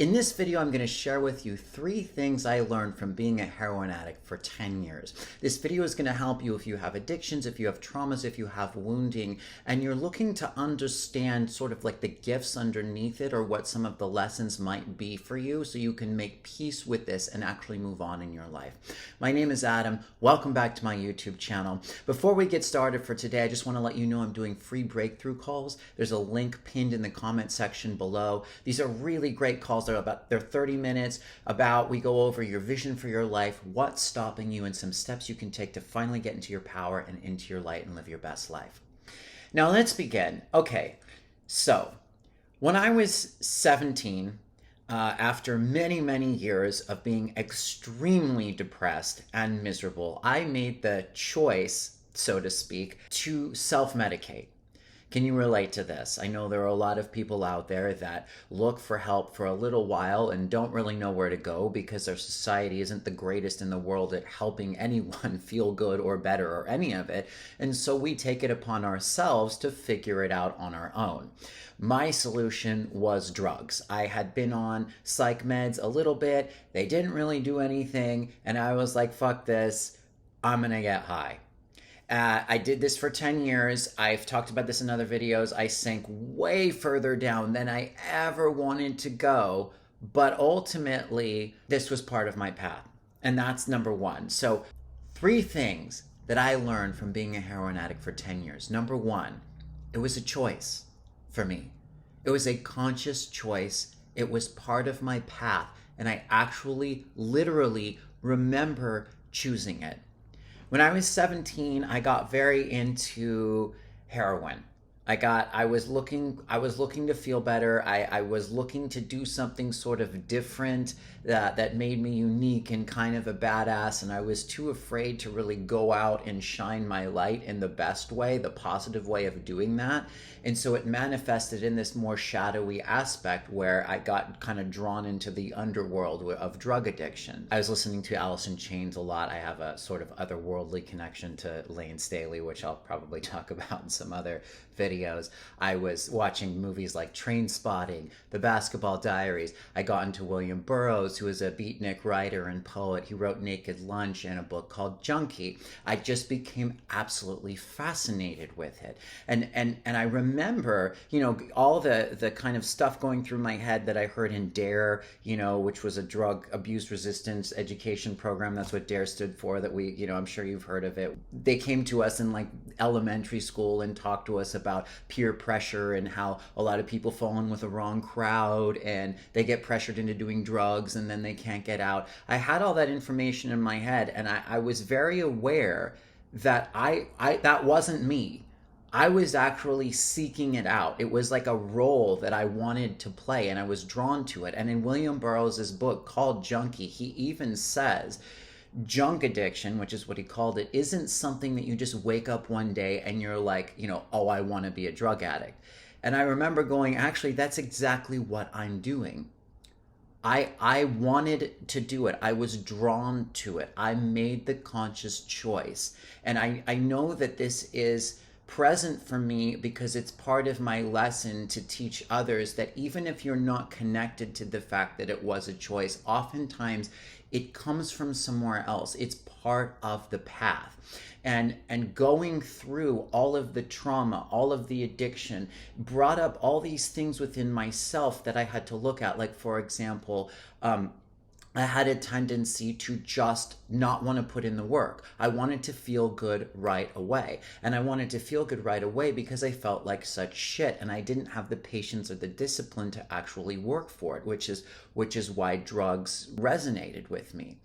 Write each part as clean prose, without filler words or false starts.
In this video, I'm going to share with you 3 things I learned from being a heroin addict for 10 years. This video is going to help you if you have addictions, if you have traumas, if you have wounding, and you're looking to understand sort of like the gifts underneath it or what some of the lessons might be for you so you can make peace with this and actually move on in your life. My name is Adam. Welcome back to my YouTube channel. Before we get started for today, I just want to let you know I'm doing free breakthrough calls. There's a link pinned in the comment section below. These are really great calls. They're 30 minutes we go over your vision for your life, what's stopping you, and some steps you can take to finally get into your power and into your light and live your best life. Now let's begin. Okay, so when I was 17, after many years of being extremely depressed and miserable, I made the choice, so to speak, to self-medicate. Can you relate to this? I know there are a lot of people out there that look for help for a little while and don't really know where to go because our society isn't the greatest in the world at helping anyone feel good or better or any of it. And so we take it upon ourselves to figure it out on our own. My solution was drugs. I had been on psych meds a little bit. They didn't really do anything. And I was like, fuck this. I'm gonna get high. I did this for 10 years. I've talked about this in other videos. I sank way further down than I ever wanted to go. But ultimately, this was part of my path. And that's number one. So 3 things that I learned from being a heroin addict for 10 years. Number one, it was a choice for me. It was a conscious choice. It was part of my path. And I actually, literally remember choosing it. When I was 17, I got very into heroin. I was looking to feel better. I was looking to do something sort of different that made me unique and kind of a badass, and I was too afraid to really go out and shine my light in the best way, the positive way of doing that. And so it manifested in this more shadowy aspect where I got kind of drawn into the underworld of drug addiction. I was listening to Alice in Chains a lot. I have a sort of otherworldly connection to Lane Staley, which I'll probably talk about in some other videos. I was watching movies like Trainspotting, The Basketball Diaries. I got into William Burroughs, who is a beatnik writer and poet. He wrote Naked Lunch and a book called Junkie. I just became absolutely fascinated with it. And I remember, all the kind of stuff going through my head that I heard in DARE, which was a drug abuse resistance education program. That's what DARE stood for, that we, I'm sure you've heard of it. They came to us in like elementary school and talked to us about peer pressure and how a lot of people fall in with the wrong crowd and they get pressured into doing drugs and then they can't get out. I had all that information in my head, and I was very aware that that wasn't me. I was actually seeking it out. It was like a role that I wanted to play, and I was drawn to it. And in William Burroughs' book called Junkie, he even says, junk addiction, which is what he called it, isn't something that you just wake up one day and you're like, oh, I want to be a drug addict. And I remember going, actually, that's exactly what I'm doing. I wanted to do it. I was drawn to it. I made the conscious choice. And I know that this is present for me because it's part of my lesson to teach others that even if you're not connected to the fact that it was a choice, oftentimes it comes from somewhere else. It's part of the path. And going through all of the trauma, all of the addiction, brought up all these things within myself that I had to look at. Like, for example, I had a tendency to just not want to put in the work. I wanted to feel good right away. And I wanted to feel good right away because I felt like such shit, and I didn't have the patience or the discipline to actually work for it, which is why drugs resonated with me.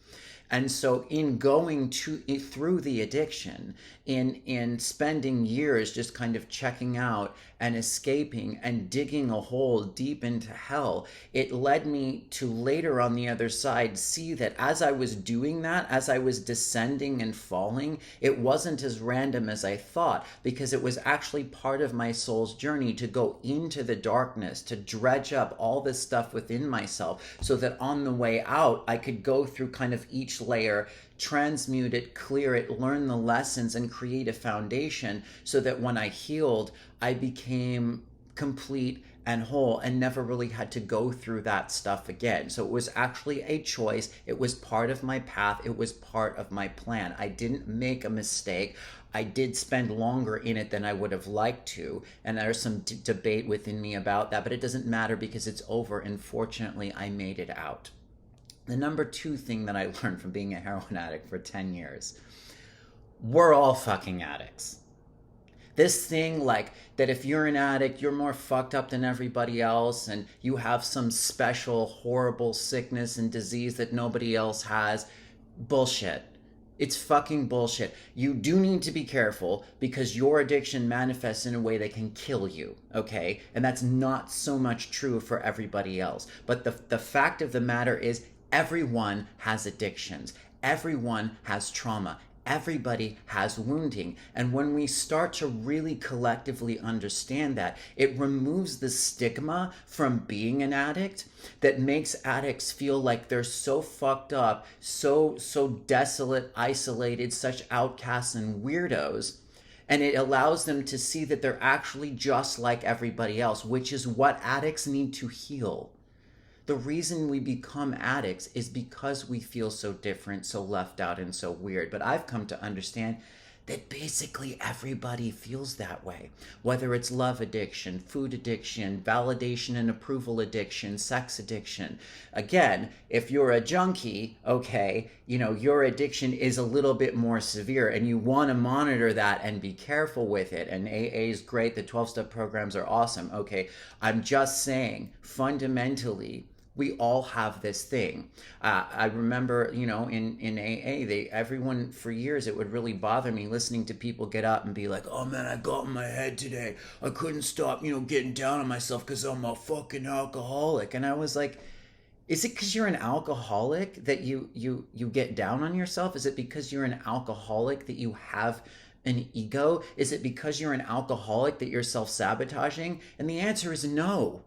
And so in going through the addiction, in spending years just kind of checking out and escaping and digging a hole deep into hell, it led me to later on the other side see that as I was doing that, as I was descending and falling, it wasn't as random as I thought, because it was actually part of my soul's journey to go into the darkness, to dredge up all this stuff within myself so that on the way out, I could go through kind of each layer, transmute it, clear it, learn the lessons, and create a foundation so that when I healed, I became complete and whole and never really had to go through that stuff again. So it was actually a choice. It was part of my path. It was part of my plan. I didn't make a mistake. I did spend longer in it than I would have liked to. And there's some debate within me about that, but it doesn't matter because it's over. And fortunately, I made it out. The number 2 thing that I learned from being a heroin addict for 10 years, we're all fucking addicts. This thing like that if you're an addict, you're more fucked up than everybody else and you have some special horrible sickness and disease that nobody else has. Bullshit. It's fucking bullshit. You do need to be careful because your addiction manifests in a way that can kill you, okay? And that's not so much true for everybody else. But the fact of the matter is everyone has addictions. Everyone has trauma. Everybody has wounding. And when we start to really collectively understand that, it removes the stigma from being an addict that makes addicts feel like they're so fucked up, so desolate, isolated, such outcasts and weirdos. And it allows them to see that they're actually just like everybody else, which is what addicts need to heal. The reason we become addicts is because we feel so different, so left out, and so weird. But I've come to understand that basically everybody feels that way. Whether it's love addiction, food addiction, validation and approval addiction, sex addiction. Again, if you're a junkie, okay, your addiction is a little bit more severe and you want to monitor that and be careful with it. And AA is great. The 12-step programs are awesome. Okay, I'm just saying fundamentally, we all have this thing. I remember, in AA, everyone for years, it would really bother me listening to people get up and be like, oh man, I got in my head today. I couldn't stop, getting down on myself because I'm a fucking alcoholic. And I was like, is it because you're an alcoholic that you get down on yourself? Is it because you're an alcoholic that you have an ego? Is it because you're an alcoholic that you're self-sabotaging? And the answer is no.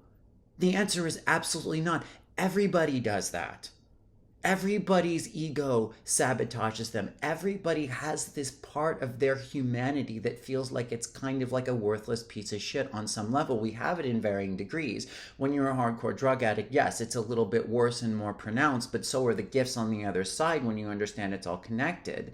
The answer is absolutely not. Everybody does that. Everybody's ego sabotages them. Everybody has this part of their humanity that feels like it's kind of like a worthless piece of shit on some level. We have it in varying degrees. When you're a hardcore drug addict, yes, it's a little bit worse and more pronounced, but so are the gifts on the other side when you understand it's all connected.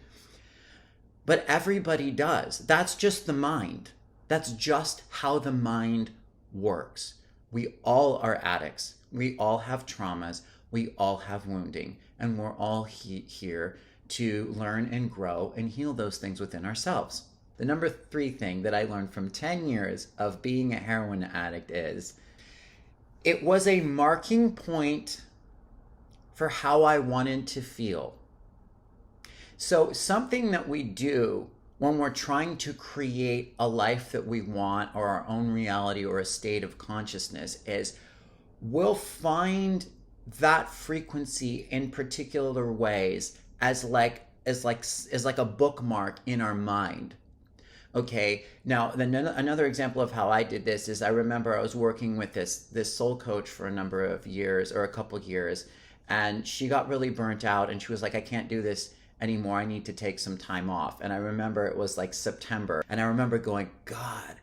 But everybody does. That's just the mind. That's just how the mind works. We all are addicts. We all have traumas. We all have wounding. And we're all here to learn and grow and heal those things within ourselves. The number 3 thing that I learned from 10 years of being a heroin addict is it was a marking point for how I wanted to feel. So something that we do when we're trying to create a life that we want or our own reality or a state of consciousness is we'll find that frequency in particular ways as like a bookmark in our mind. Okay, now another example of how I did this is I remember I was working with this soul coach for a number of years or a couple years, and she got really burnt out and she was like, I can't do this anymore. I need to take some time off. And I remember it was like September, and I remember going, God,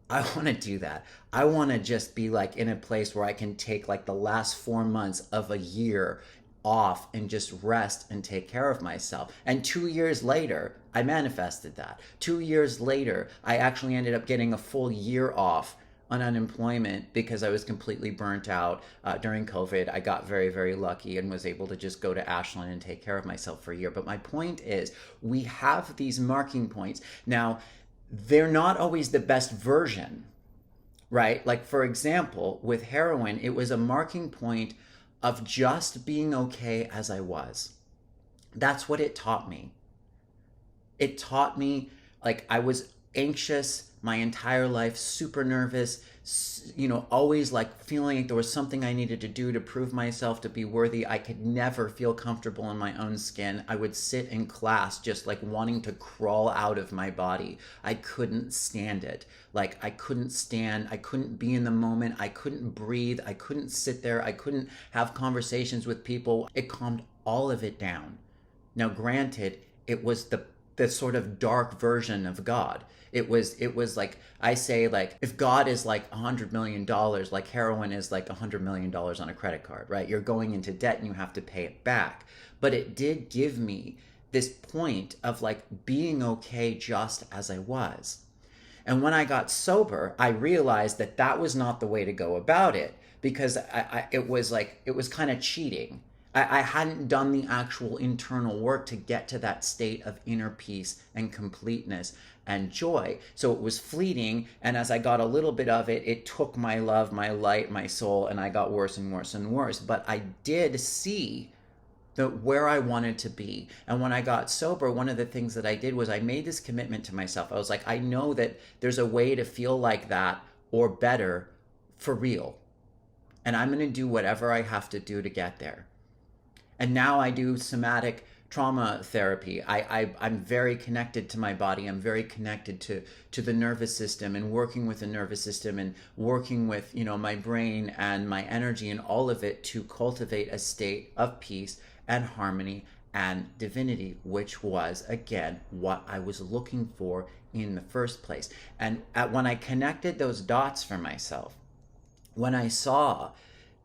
I want to do that. I want to just be like in a place where I can take like the last 4 months of a year off and just rest and take care of myself. And 2 years later, I manifested that. 2 years later, I actually ended up getting a full year off on unemployment because I was completely burnt out during COVID. I got very, very lucky and was able to just go to Ashland and take care of myself for a year. But my point is, we have these marking points. Now, they're not always the best version, right? Like, for example, with heroin, it was a marking point of just being okay as I was. That's what it taught me. It taught me, like, I was anxious my entire life, super nervous, always like feeling like there was something I needed to do to prove myself to be worthy. I could never feel comfortable in my own skin. I would sit in class just like wanting to crawl out of my body. I couldn't stand it. Like I couldn't be in the moment. I couldn't breathe. I couldn't sit there. I couldn't have conversations with people. It calmed all of it down. Now, granted, it was the the sort of dark version of God. It was like, I say, like, if God is like $100 million, like heroin is like $100 million on a credit card, right? You're going into debt and you have to pay it back. But it did give me this point of like being okay just as I was. And when I got sober, I realized that that was not the way to go about it, because it was like, it was kind of cheating. I hadn't done the actual internal work to get to that state of inner peace and completeness and joy. So it was fleeting. And as I got a little bit of it, it took my love, my light, my soul, and I got worse and worse and worse. But I did see where I wanted to be. And when I got sober, one of the things that I did was I made this commitment to myself. I was like, I know that there's a way to feel like that or better for real. And I'm going to do whatever I have to do to get there. And now I do somatic trauma therapy. I'm very connected to my body. I'm very connected to the nervous system, and working with the nervous system and working with, my brain and my energy and all of it to cultivate a state of peace and harmony and divinity, which was, again, what I was looking for in the first place. And when I connected those dots for myself, when I saw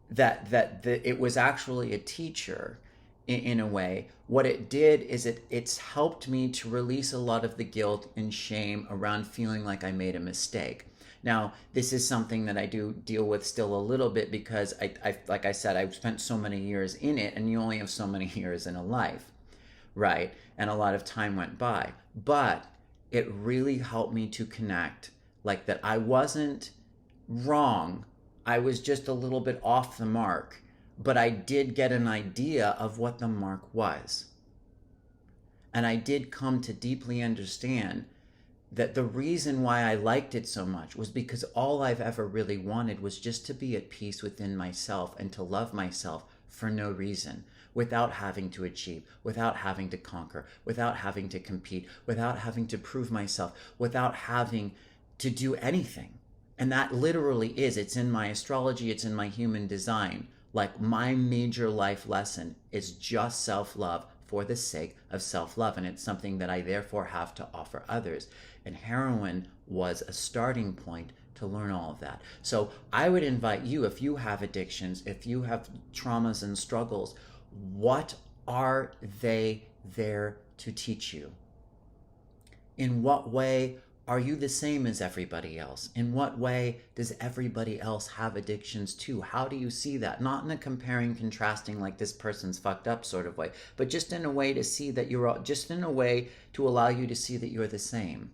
that it was actually a teacher in a way, what it did is it's helped me to release a lot of the guilt and shame around feeling like I made a mistake. Now, this is something that I do deal with still a little bit, because I like I said, I've spent so many years in it, and you only have so many years in a life, right? And a lot of time went by. But it really helped me to connect, like, that I wasn't wrong. I was just a little bit off the mark, but I did get an idea of what the mark was. And I did come to deeply understand that the reason why I liked it so much was because all I've ever really wanted was just to be at peace within myself and to love myself for no reason, without having to achieve, without having to conquer, without having to compete, without having to prove myself, without having to do anything. And that literally it's in my astrology, it's in my human design. Like, my major life lesson is just self-love for the sake of self-love. And it's something that I therefore have to offer others. And heroin was a starting point to learn all of that. So I would invite you, if you have addictions, if you have traumas and struggles, what are they there to teach you? In what way are you the same as everybody else? In what way does everybody else have addictions too? How do you see that? Not in a comparing, contrasting, like this person's fucked up sort of way, but just in a way to see that just in a way to allow you to see that you're the same.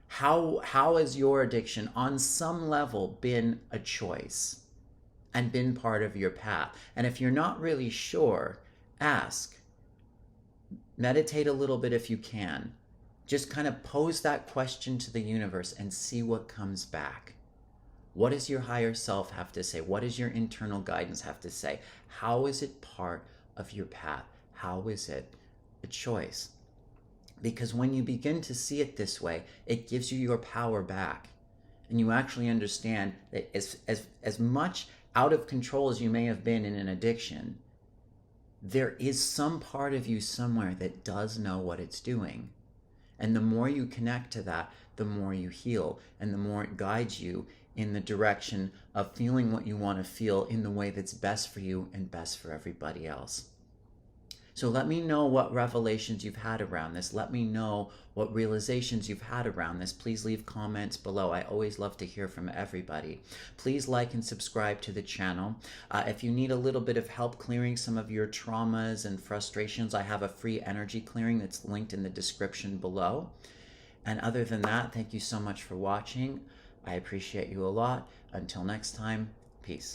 How has your addiction on some level been a choice and been part of your path? And if you're not really sure, ask. Meditate a little bit if you can. Just kind of pose that question to the universe and see what comes back. What does your higher self have to say? What does your internal guidance have to say? How is it part of your path? How is it a choice? Because when you begin to see it this way, it gives you your power back. And you actually understand that as much out of control as you may have been in an addiction, there is some part of you somewhere that does know what it's doing. And the more you connect to that, the more you heal, and the more it guides you in the direction of feeling what you want to feel in the way that's best for you and best for everybody else. So let me know what revelations you've had around this. Let me know what realizations you've had around this. Please leave comments below. I always love to hear from everybody. Please like and subscribe to the channel. If you need a little bit of help clearing some of your traumas and frustrations, I have a free energy clearing that's linked in the description below. And other than that, thank you so much for watching. I appreciate you a lot. Until next time, peace.